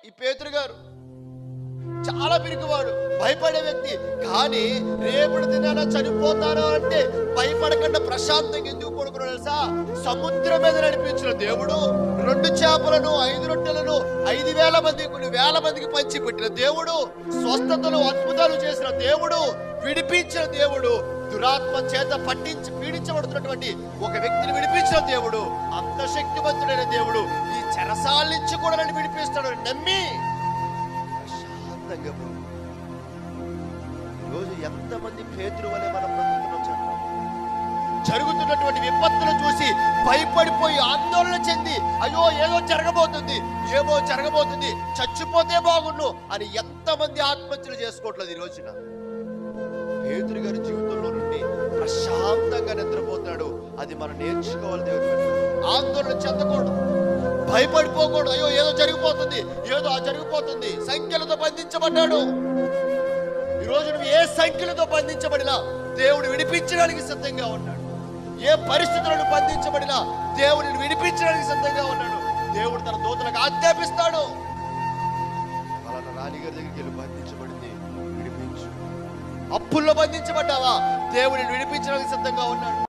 ఈ పేతురు గారు చాలా పిరికివాడు, భయపడే వ్యక్తి. కానీ రేపటి దినాన చనిపోతాను అంటే భయపడకుండా ప్రశాంతంగా ఎందుకు పడుకున్నాడు తెలుసా? సముద్రం మీద నడిపించిన దేవుడు, 2 చేపలను 5 రొట్టెలను 5,000 మందికి, కొన్ని వేల మందికి పంచి పెట్టిన దేవుడు, స్వస్థతలు అద్భుతాలు చేసిన దేవుడు, విడిపించిన దేవుడు, దురాత్మ చేత పీడించబడుతున్నటువంటి ఒక వ్యక్తిని విడిపించిన దేవుడు, అంత శక్తివంతుడైన దేవుడు ఈ చెరసాల నుంచి కూడా నన్ను విడిపిస్తాడు నమ్మి ఈరోజు ఎంతమంది పేతురు వలె మనం బ్రతుకుతున్నాం చెప్పండి? జరుగుతున్నటువంటి విపత్తులు చూసి భయపడిపోయి ఆందోళన చెంది అయ్యో ఏదో జరగబోతుంది చచ్చిపోతే బాగుండు అని ఎంతమంది ఆత్మహత్యలు చేసుకోవట్లేదు ఈ రోజున. పేతురు గారి జీవితంలో నుండి ప్రశాంతంగా నిద్రపోతాడు. అది మనం నేర్చుకోవాలి. దేవుడు ఆందోళన చెందకూడదు, భయపడిపోకూడదు. అయ్యో ఏదో జరిగిపోతుంది. సంఖ్యలతో బంధించబడ్డాడు. ఈరోజు నువ్వు ఏ సంఖ్యలతో బంధించబడినా దేవుడు విడిపించడానికి సిద్ధంగా ఉన్నాడు. ఏ పరిస్థితులను బంధించబడినా దేవుడిని విడిపించడానికి సిద్ధంగా ఉన్నాడు. దేవుడు తన దూతలకు ఆజ్ఞాపిస్తాడు, అలాంటి రాణిగారి దగ్గరికి వెళ్ళి బంధించబడింది, విడిపించు. అప్పుల్లో బంధించబడ్డావా? దేవుడిని విడిపించడానికి సిద్ధంగా ఉన్నాడు.